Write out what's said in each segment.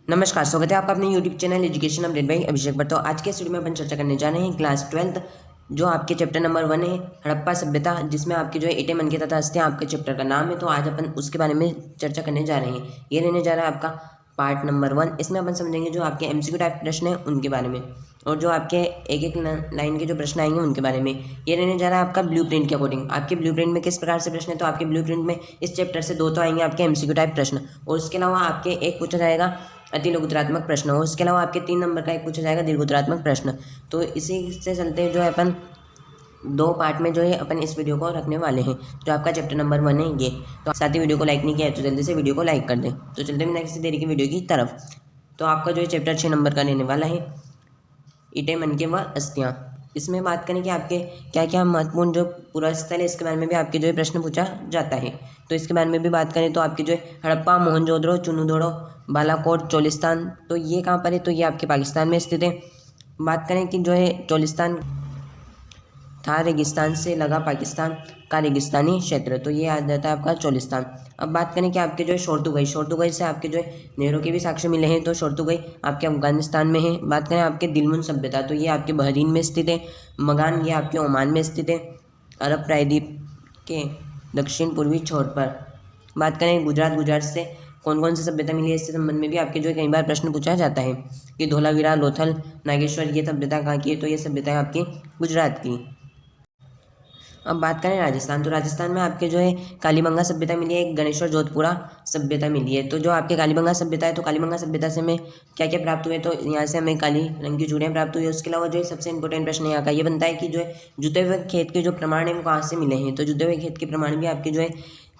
नमस्कार, स्वागत है आपका अपने YouTube channel education update by Abhishek पर। तो आज के इस वीडियो में अपन चर्चा करने जा रहे हैं क्लास 12 जो आपके चैप्टर नंबर 1 है हड़प्पा सभ्यता, जिसमें आपके जो है ईंटें मनके तथा अस्थियां आपके चैप्टर का नाम है। तो आज अपन उसके बारे में चर्चा करने जा रहे हैं। ये रहने जा रहा है आपका पार्ट नंबर 1। इसमें अपन समझेंगे जो आपके एमसीक्यू टाइप प्रश्न है उनके बारे में, और जो आपके एक एक लाइन के जो प्रश्न आएंगे उनके बारे में। ये रहने जा रहा है आपका ब्लूप्रिंट के अकॉर्डिंग। आपके ब्लूप्रिंट में किस प्रकार से प्रश्न है, तो आपके ब्लूप्रिंट में इस चैप्टर से 2 तो आएंगे आपके एमसीक्यू टाइप प्रश्न, और उसके अलावा आपके एक पूछा जाएगा अति लघुतरात्मक प्रश्न, और उसके अलावा आपके 3 नंबर का एक पूछा जाएगा दीर्घोत्तरात्मक प्रश्न। तो इसी से चलते जो है अपन 2 पार्ट में जो है अपन इस वीडियो को रखने वाले हैं। जो आपका चैप्टर नंबर 1 है ये, तो साथ ही वीडियो को लाइक नहीं किया है तो जल्दी से वीडियो को लाइक कर दें। तो चलते हैं नेक्स्ट देरी की वीडियो की तरफ। तो आपका जो है चैप्टर 6 नंबर का रहने वाला है ईंटें मनके व अस्थियां। इसमें बात करें कि आपके क्या क्या महत्वपूर्ण जो पुरास्थल है इसके बारे में भी आपके जो है प्रश्न पूछा जाता है। तो इसके बारे में भी बात करें तो आपके जो है हड़प्पा, मोहनजोदड़ो, चुनुदड़ो, बालाकोट, चोलिस्तान, तो ये कहाँ पर है, तो ये आपके पाकिस्तान में स्थित है। बात करें कि जो है चोलिस्तान था रेगिस्तान से लगा पाकिस्तान का रेगिस्तानी क्षेत्र, तो ये आ जाता है आपका चोलिस्तान। अब बात करें कि आपके जो है शोरतुगई से आपके जो है नेहरू के भी साक्ष्य मिले हैं। तो शोरतुगई आपके अफगानिस्तान में है। बात करें आपके दिलमुन सभ्यता, तो ये आपके बहरीन में स्थित है। मगान ये आपके ओमान में स्थित है, अरब प्रायद्वीप के दक्षिण पूर्वी छोर पर। बात करें गुजरात से कौन कौन सी सभ्यता मिली है, इससे संबंध में भी आपके जो है कई बार प्रश्न पूछा जाता है कि धोलावीरा, लोथल, नागेश्वर ये सभ्यता कहाँ की है, तो ये सभ्यता है आपकी गुजरात की। अब बात करें राजस्थान, तो राजस्थान में आपके जो है कालीबंगा सभ्यता मिली है, एक गणेश्वर जोधपुरा सभ्यता मिली है। तो जो आपके कालीबंगा सभ्यता है, तो कालीबंगा सभ्यता से हमें क्या क्या प्राप्त हुए, तो यहाँ से हमें काली रंग की चूड़ियाँ प्राप्त हुई है। उसके अलावा जो है सबसे इंपॉर्टेंट प्रश्न यहाँ का ये बनता है कि जो है जुते हुए खेत के जो प्रमाण है वो कहाँ से मिले हैं, तो जुते हुए खेत के प्रमाण भी आपके जो है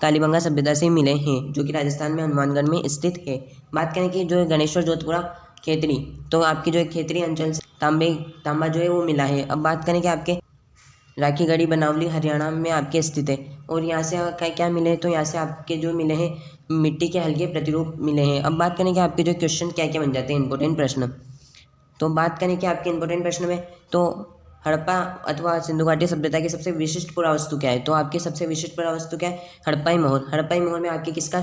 कालीबंगा सभ्यता से मिले हैं, जो कि राजस्थान में हनुमानगढ़ में स्थित है। बात करें कि जो है गणेश्वर जोधपुरा खेतरी, तो आपकी जो है खेतरी अंचल से तांबा जो है वो मिला है। अब बात करें कि आपके राखीगढ़ी बनावली हरियाणा में आपके स्थित है, और यहाँ से क्या क्या मिले हैं, तो यहाँ से आपके जो मिले हैं मिट्टी के हल्के प्रतिरूप मिले हैं। अब बात करें कि आपके जो क्वेश्चन क्या क्या बन जाते हैं इंपॉर्टेंट प्रश्न, तो बात करें कि आपके इंपॉर्टेंट प्रश्न में तो हड़प्पा अथवा सिंधु घाटी सभ्यता की सबसे विशिष्ट पुरावस्तु क्या है, तो आपकी सबसे विशिष्ट पुरावस्तु क्या है, हड़प्पाई मोहर। हड़प्पाई मोहर में आपके किसका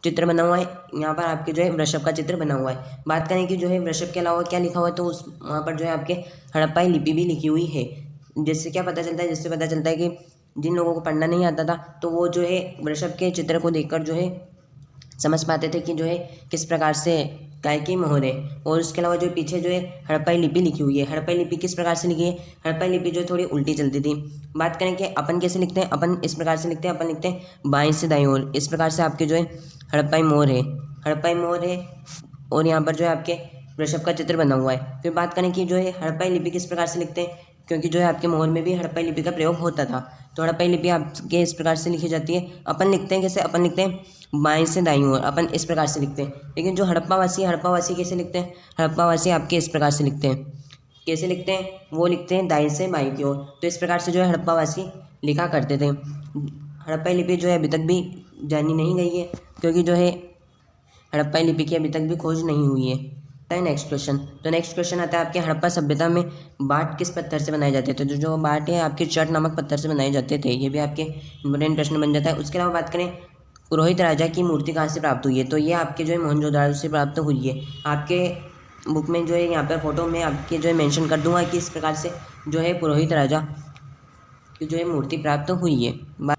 चित्र बना हुआ है, यहाँ पर आपके जो है वृषभ का चित्र बना हुआ है। बात करें कि जो है वृषभ के अलावा क्या लिखा हुआ है, तो उस वहाँ पर जो है आपके हड़प्पाई लिपि भी लिखी हुई है। जिससे क्या पता चलता है, जिससे पता चलता है कि जिन लोगों को पढ़ना नहीं आता था तो वो जो है वृषभ के चित्र को देखकर जो है समझ पाते थे कि जो है किस प्रकार से काय की मोहर है। और उसके अलावा जो पीछे जो है हड़प्पाई लिपि लिखी हुई है। हड़प्पाई लिपि किस प्रकार से लिखी है, हड़प्पाई लिपि जो थोड़ी उल्टी चलती थी। बात करें कि अपन कैसे लिखते हैं, अपन इस प्रकार से लिखते हैं, अपन लिखते हैं बाएं से दाईं ओर। इस प्रकार से आपके जो है हड़प्पाई मोहर है, हड़प्पाई मोहर है, और यहाँ पर जो है आपके वृषभ का चित्र बना हुआ है। फिर बात करें कि जो है हड़प्पाई लिपि किस प्रकार से लिखते हैं, क्योंकि जो है आपके मोहर में भी हड़प्पाई लिपि का प्रयोग होता था। तो हड़प्पाई लिपि आपके इस प्रकार से लिखी जाती है। अपन लिखते हैं कैसे, अपन लिखते हैं बाएं से दाईं ओर, अपन इस प्रकार से लिखते हैं। लेकिन जो हड़प्पावासी कैसे लिखते हैं, हड़प्पावासी आपके इस प्रकार से लिखते हैं। कैसे लिखते हैं, वो लिखते हैं दाएं से बाएं की ओर। तो इस प्रकार से जो है हड़प्पावासी लिखा करते थे। हड़प्पाई लिपि जो है अभी तक भी जानी नहीं गई है, क्योंकि जो है हड़प्पाई लिपि की अभी तक भी खोज नहीं हुई है। नेक्स्ट क्वेश्चन, तो नेक्स्ट क्वेश्चन आता है आपके हड़प्पा सभ्यता में बाट किस पत्थर से बनाए जाते थे, तो जो बाट है आपके चट नामक पत्थर से बनाए जाते थे। ये भी आपके इंपॉर्टेंट प्रश्न बन जाता है। उसके अलावा बात करें पुरोहित राजा की मूर्ति कहाँ से प्राप्त हुई है, तो ये आपके जो है मोहनजोदड़ो से प्राप्त हुई है। आपके बुक में जो है यहाँ पर फोटो में आपके जो है मेंशन कर दूंगा कि इस प्रकार से जो है पुरोहित राजा की जो है मूर्ति प्राप्त हुई है।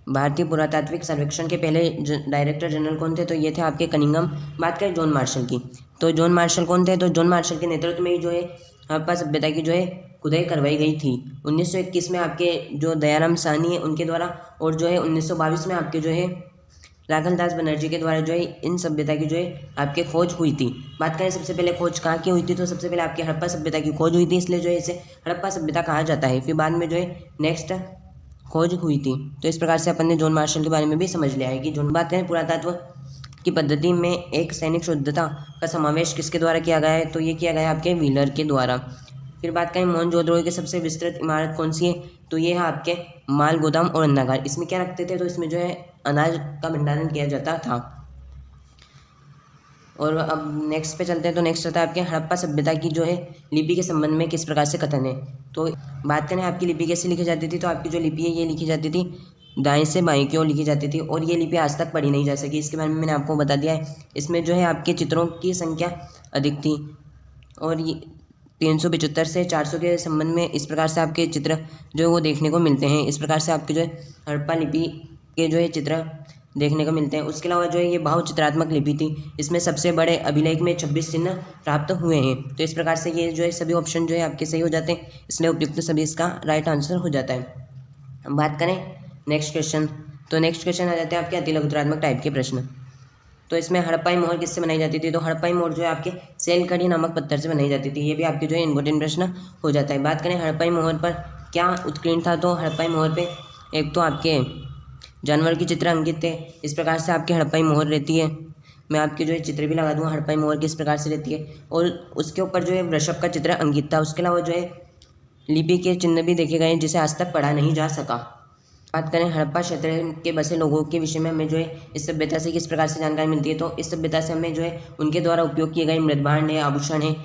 भारतीय पुरातात्विक सर्वेक्षण के पहले डायरेक्टर जनरल कौन थे, तो ये थे आपके कनिंघम। बात करें जॉन मार्शल की, तो जॉन मार्शल कौन थे, तो जॉन मार्शल के नेतृत्व में ही जो है हड़प्पा सभ्यता की जो है खुदाई करवाई गई थी। 1921 में आपके जो दयाराम साहनी है उनके द्वारा, और जो है 1922 में आपके जो है राघल दास बनर्जी के द्वारा जो है इन सभ्यता की जो है आपके खोज हुई थी। बात करें सबसे पहले खोज कहाँ की हुई थी, तो सबसे पहले आपकी हड़प्पा सभ्यता की खोज हुई थी, इसलिए जो है इसे हड़प्पा सभ्यता कहा जाता है। फिर बाद में जो है नेक्स्ट खोज हुई थी। तो इस प्रकार से अपन ने जॉन मार्शल के बारे में भी समझ लिया है कि जॉन। बात करें पुरातत्व की पद्धति में एक सैनिक शुद्धता का समावेश किसके द्वारा किया गया है, तो ये किया गया है आपके व्हीलर के द्वारा। फिर बात करें मोहनजोदड़ो की सबसे विस्तृत इमारत कौन सी है, तो ये है आपके माल गोदाम और अन्नागार। इसमें क्या रखते थे, तो इसमें जो है अनाज का भंडारण किया जाता था। और अब नेक्स्ट पे चलते हैं, तो नेक्स्ट आता है आपके हड़प्पा सभ्यता की जो है लिपि के संबंध में किस प्रकार से कथन है। तो बात करें आपकी लिपि कैसे लिखी जाती थी, तो आपकी जो लिपि है ये लिखी जाती थी दाएं से बाएं की ओर लिखी जाती थी, और ये लिपि आज तक पढ़ी नहीं जा सकी। इसके बारे में मैंने आपको बता दिया है। इसमें जो है आपके चित्रों की संख्या अधिक थी। और ये 375 से 400 के संबंध में इस प्रकार से आपके चित्र जो है वो देखने को मिलते हैं। इस प्रकार से आपके जो है हड़प्पा लिपि के जो है चित्र देखने को मिलते हैं। उसके अलावा जो है ये भाव चित्रात्मक लिपि थी। इसमें सबसे बड़े अभिलेख में 26 चिन्ह प्राप्त हुए हैं। तो इस प्रकार से ये जो है सभी ऑप्शन जो है आपके सही हो जाते हैं, इसलिए उपयुक्त सभी इसका राइट आंसर हो जाता है। अब बात करें नेक्स्ट क्वेश्चन, तो नेक्स्ट क्वेश्चन आ जाते हैं आपके अति लघुत्तरात्मक टाइप के प्रश्न। तो इसमें हड़प्पाई मोहर किससे बनाई जाती थी? तो हड़प्पाई मोहर जो है आपके सेलकड़ी नामक पत्थर से बनाई जाती थी। ये भी आपके जो है इम्पोर्टेंट प्रश्न हो जाता है। बात करें हड़प्पाई मोहर पर क्या उत्कीर्ण था, तो हड़प्पाई मोहर पे एक तो आपके जानवर के चित्र अंकित थे। इस प्रकार से आपकी हड़प्पाई मोहर रहती है। मैं आपके जो है चित्र भी लगा दूँगा हड़प्पाई मोहर किस प्रकार से रहती है। और उसके ऊपर जो है वृषभ का चित्र अंकित था। उसके अलावा जो है लिपि के चिन्ह भी देखे गए जिसे आज तक पढ़ा नहीं जा सका। बात करें हड़प्पा क्षेत्र के बसे लोगों के विषय में हमें जो है इस सभ्यता से किस प्रकार से जानकारी मिलती है, तो इस सभ्यता से हमें जो है उनके द्वारा उपयोग किए गए मृदभांड है, आभूषण है,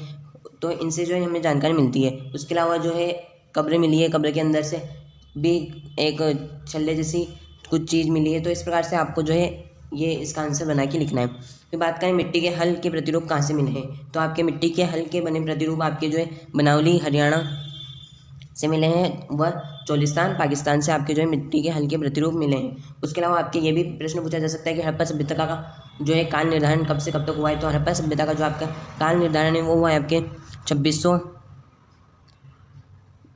तो इनसे जो है हमें जानकारी मिलती है। उसके अलावा जो है कब्र मिली है, कब्र के अंदर से भी एक छल्ले जैसी कुछ चीज़ मिली है। तो इस प्रकार से आपको जो है ये इसका आंसर बना के लिखना है। फिर बात करें मिट्टी के हल के प्रतिरूप कहाँ से मिले हैं, तो आपके मिट्टी के हल के बने प्रतिरूप आपके जो है बनावली हरियाणा से मिले हैं, वह चोलिस्तान पाकिस्तान से आपके जो है मिट्टी के हल्के प्रतिरूप मिले हैं। उसके अलावा आपके ये भी प्रश्न पूछा जा सकता है कि हड़प्पा सभ्यता का जो है काल निर्धारण कब से कब तक हुआ है, तो हड़प्पा सभ्यता का जो आपका काल निर्धारण है वो हुआ है आपके 2600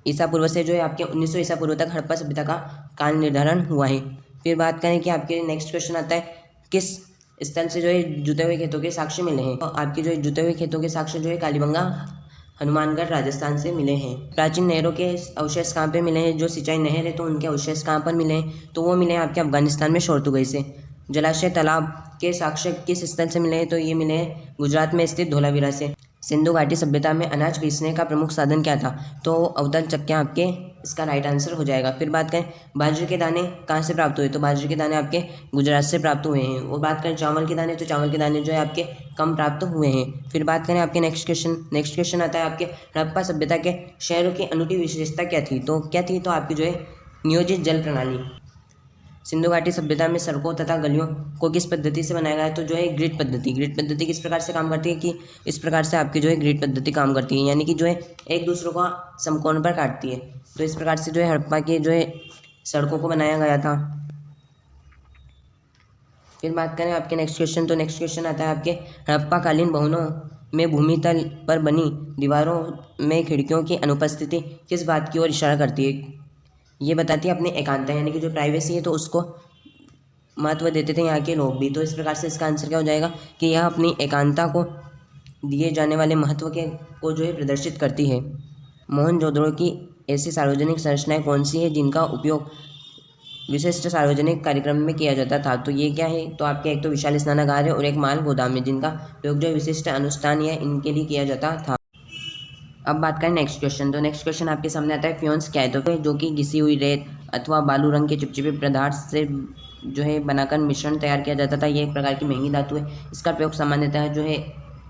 ईसा पूर्व से जो है आपके 1900 ईसा पूर्व तक हड़प्पा सभ्यता का काल निर्धारण हुआ है। फिर बात करें कि आपके नेक्स्ट क्वेश्चन आता है किस स्थल से जो है जुते हुए खेतों के साक्ष्य मिले हैं, तो आपके जो है जुते हुए खेतों के साक्ष्य जो है कालीबंगा हनुमानगढ़ राजस्थान से मिले हैं। प्राचीन नहरों के अवशेष कहाँ पे मिले हैं, जो सिंचाई नहर है तो उनके अवशेष कहाँ पर मिले हैं, तो वो मिले हैं आपके अफगानिस्तान में शोरतुगई से। जलाशय तालाब के साक्ष्य किस स्थल से मिले हैं, तो ये मिले हैं गुजरात में स्थित धोलावीरा से। सिंधु घाटी सभ्यता में अनाज पीसने का प्रमुख साधन क्या था, तो अवतल चक्कियाँ आपके इसका राइट आंसर हो जाएगा। फिर बात करें बाजरे के दाने कहाँ से प्राप्त हुए, तो बाजरे के दाने आपके गुजरात से प्राप्त हुए हैं। और बात करें चावल के दाने, तो चावल के दाने जो है आपके कम प्राप्त हुए हैं। फिर बात करें आपके नेक्स्ट क्वेश्चन आता है आपके हड़प्पा सभ्यता के शहरों की अनूठी विशेषता क्या थी, तो क्या थी, तो आपकी जो है नियोजित जल प्रणाली। सिंधु घाटी सभ्यता में सड़कों तथा गलियों को किस पद्धति से बनाया गया है, तो जो है ग्रिड पद्धति। ग्रिड पद्धति किस प्रकार से काम करती है कि इस प्रकार से आपकी जो है ग्रिड पद्धति काम करती है, यानी कि जो है एक दूसरों का समकोण पर काटती है। तो इस प्रकार से जो है हड़प्पा की जो है सड़कों को बनाया गया था। फिर बात करें आपके नेक्स्ट क्वेश्चन, तो नेक्स्ट क्वेश्चन आता है आपके हड़प्पा कालीन भवनों में भूमि तल पर बनी दीवारों में खिड़कियों की अनुपस्थिति किस बात की ओर इशारा करती है, ये बताती है अपनी एकांतता, यानी कि जो प्राइवेसी है तो उसको महत्व देते थे यहाँ के लोग भी। तो इस प्रकार से इसका आंसर क्या हो जाएगा कि यह अपनी एकांतता को दिए जाने वाले महत्व के को जो है प्रदर्शित करती है। मोहनजोदड़ो की ऐसी सार्वजनिक संरचनाएं कौन सी है जिनका उपयोग विशिष्ट सार्वजनिक कार्यक्रम में किया जाता था, तो ये क्या है, तो आपके एक तो विशाल स्नानागार है और एक माल गोदाम है जिनका प्रयोग जो विशिष्ट अनुष्ठान या इनके लिए किया जाता था। अब बात करें नेक्स्ट क्वेश्चन, तो नेक्स्ट क्वेश्चन आपके सामने आता है फ्योन्स क्या है, तो जो कि घिसी हुई रेत अथवा बालू रंग के चिपचिपे पदार्थ से जो है बनाकर मिश्रण तैयार किया जाता था। ये एक प्रकार की महंगी धातु है। इसका प्रयोग सामान्यतः जो है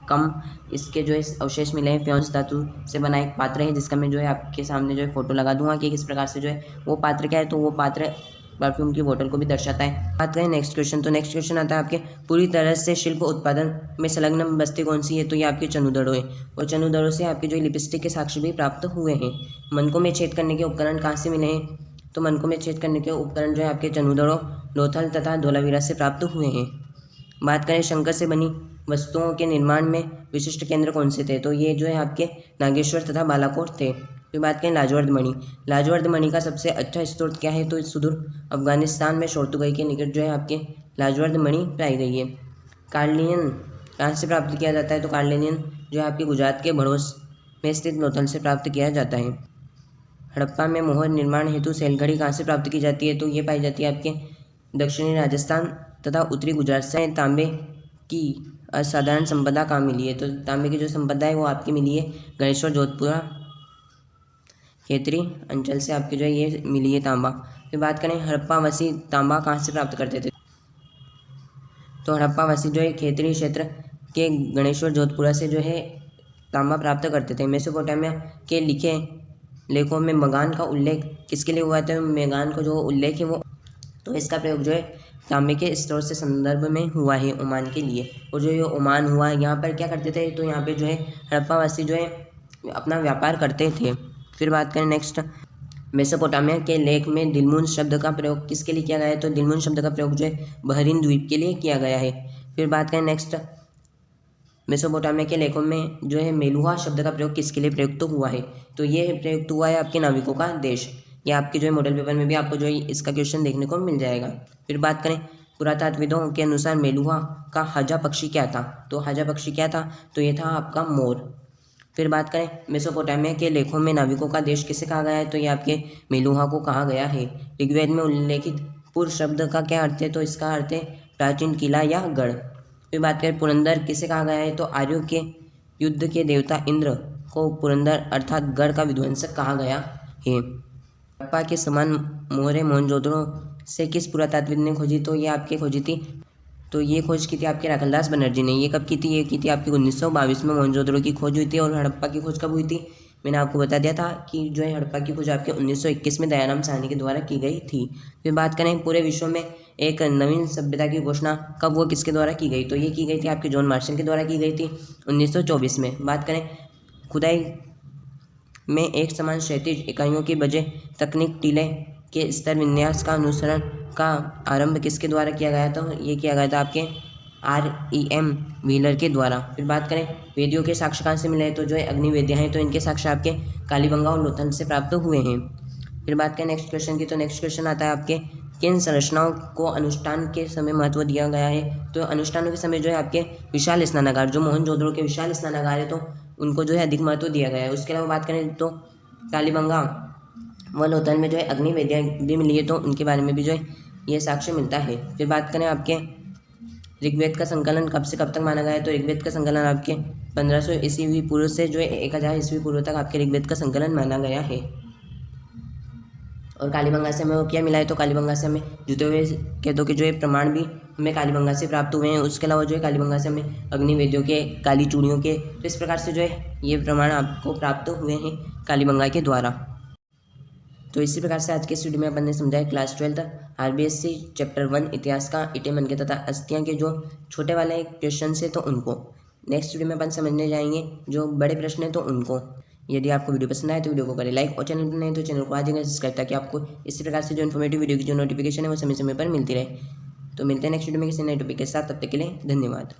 कम इसके जो है अवशेष मिले हैं। फ्योन्स धातु से बना एक पात्र है जिसका मैं जो है आपके सामने जो है फोटो लगा दूंगा कि किस प्रकार से जो है वो पात्र क्या है, तो वो पात्र परफ्यूम की बोतल को भी दर्शाता है। बात करें नेक्स्ट क्वेश्चन, तो नेक्स्ट क्वेश्चन आता है आपके पूरी तरह से शिल्प उत्पादन में संलग्न बस्ती कौन सी है, तो ये आपके चनुदड़ो है। और चनुदड़ो से आपके जो लिपस्टिक के साक्ष्य भी प्राप्त हुए हैं। मनकों में छेद करने के उपकरण कहाँ से मिले हैं, तो मनकों में छेद करने के उपकरण जो है आपके चनुदड़ो, लोथल तथा धोलावीरा से प्राप्त हुए हैं। बात करें शंकर से बनी वस्तुओं के निर्माण में विशिष्ट केंद्र कौन से थे, तो ये जो है आपके नागेश्वर तथा बालाकोट थे। फिर बात करें लाजवर्द मणि। लाजवर्द मणि का सबसे अच्छा स्रोत क्या है, तो इस सुदूर अफगानिस्तान में शोरतुगई के निकट जो है आपके लाजवर्द मणि पाई गई है। कार्लियन कहाँ से प्राप्त किया जाता है, तो कार्लियन जो है आपके गुजरात के भड़ोस में स्थित लोथल से प्राप्त किया जाता है। हड़प्पा में मोहर निर्माण हेतु सेलघड़ी कहाँ से प्राप्त की जाती है, तो ये पाई जाती है आपके दक्षिणी राजस्थान तथा उत्तरी गुजरात से। तांबे की असाधारण संपदा कहाँ मिली है, तो तांबे की जो संपदा है वो आपकी मिली है गणेश्वर जोधपुरा खेतरी अंचल से आपकी जो है ये मिली है तांबा। फिर बात करें हड़प्पावासी तांबा कहाँ से प्राप्त करते थे, तो हड़प्पावासी जो है खेतरी क्षेत्र के गणेश्वर जोधपुरा से जो है तांबा प्राप्त करते थे। मेसोपोटामिया के लिखे लेखों में मगान का उल्लेख किसके लिए हुआ था, मेगान का जो उल्लेख है वो, तो इसका प्रयोग जो है तांबे के स्टोर से संदर्भ में हुआ है ओमान के लिए। और जो ये ओमान हुआ है यहाँ पर क्या करते थे, तो यहाँ पे जो है हड़प्पावासी जो है अपना व्यापार करते थे। फिर बात करें नेक्स्ट, मेसोपोटामिया के लेख में दिलमुन शब्द का प्रयोग किसके लिए किया गया है, तो दिलमुन शब्द का प्रयोग जो है बहरीन द्वीप के लिए किया गया है। फिर बात करें नेक्स्ट, मेसोपोटामिया के लेखों में जो है मेलुहा शब्द का प्रयोग किसके लिए प्रयुक्त हुआ है, तो ये प्रयुक्त हुआ है आपके नाविकों का देश। ये आपके जो है मॉडल पेपर में भी आपको जो है इसका क्वेश्चन देखने को मिल जाएगा। फिर बात करें पुरातत्वविदों के अनुसार मेलुहा का हजा पक्षी क्या था, तो हजा पक्षी क्या था, तो ये था आपका मोर। फिर बात करें मेसोपोटामिया के लेखों में नाविकों का देश किसे कहा गया है, तो ये आपके मेलुहा को कहा गया है। ऋग्वेद में उल्लेखित पुर शब्द का क्या अर्थ है, तो इसका अर्थ है प्राचीन किला या गढ़। फिर बात करें पुरंदर किसे कहा गया है, तो आर्यों के युद्ध के देवता इंद्र को पुरंदर अर्थात गढ़ का विध्वंसक कहा गया है। हड़प्पा के समान मोहरें मोहनजोदड़ो से किस पुरातत्वविद ने खोजी, तो ये आपके खोजी थी, तो ये खोज की थी आपके राखलदास बनर्जी ने। ये कब की थी, ये की थी आपकी 1922 में मोहनजोदड़ो की खोज हुई थी। और हड़प्पा की खोज कब हुई थी, मैंने आपको बता दिया था कि जो है हड़प्पा की खोज आपके 1921 में दयाराम साहनी के द्वारा की गई थी। फिर बात करें पूरे विश्व में एक नवीन सभ्यता की घोषणा कब वो किसके द्वारा की गई, तो ये की गई थी आपके जॉन मार्शन के द्वारा की गई थी 1924 में। बात करें खुदाई में एक समान क्षैतिज इकाइयों की बजाय तकनीक टीले के स्तर विन्यास का अनुसरण का आरंभ किसके द्वारा किया गया था, ये किया गया था आपके REM व्हीलर के द्वारा। फिर बात करें वेदियों के साक्ष्य कहाँ से मिले, तो जो है अग्निवेदियाँ हैं, तो इनके साक्ष्य आपके कालीबंगा और लोथल से प्राप्त हुए हैं। फिर बात करें नेक्स्ट क्वेश्चन की, तो नेक्स्ट क्वेश्चन आता है आपके किन संरचनाओं को अनुष्ठान के समय महत्व दिया गया है, तो अनुष्ठानों के समय जो है आपके विशाल स्नानागार, जो मोहनजोदड़ो के विशाल स्नानागार है, तो उनको जो है अधिक महत्व दिया गया है। उसके अलावा बात करें तो कालीबंगा व लोथल में जो है अग्निवेदियाँ भी मिली है, तो उनके बारे में भी जो है ये साक्ष्य मिलता है। फिर बात करें आपके ऋग्वेद का संकलन कब से कब तक माना गया है, तो ऋग्वेद का संकलन आपके 1500 ईस्वी पूर्व से जो है 1000 ईस्वी पूर्व तक आपके ऋग्वेद का संकलन माना गया है। और कालीबंगा से हमें वो क्या मिला है, तो कालीबंगा से हमें जुटे हुए खेतों के जो है प्रमाण भी हमें कालीबंगा से प्राप्त हुए हैं। उसके अलावा जो है कालीबंगा से हमें अग्निवेदियों के, काली चूड़ियों के, तो इस प्रकार से जो है ये प्रमाण आपको प्राप्त हुए हैं कालीबंगा के द्वारा। तो इसी प्रकार से आज के इस वीडियो में अपन ने समझाया क्लास 12 RBSC चैप्टर 1 इतिहास का ईटे मनके तथा अस्थियां के जो छोटे वाले क्वेश्चन है तो उनको नेक्स्ट वीडियो में अपन समझने जाएंगे, जो बड़े प्रश्न है तो उनको। यदि आपको वीडियो पसंद आए तो वीडियो को करें लाइक, और चैनल पर नहीं तो चैनल को आज सब्सक्राइब, ताकि आपको इसी प्रकार से जो इन्फॉर्मेटिव वीडियो की जो नोटिफिकेशन है वो समय समय पर मिलती रहे। तो मिलते हैं नेक्स्ट वीडियो में किसी नए टॉपिक के साथ, तब तक के लिए धन्यवाद।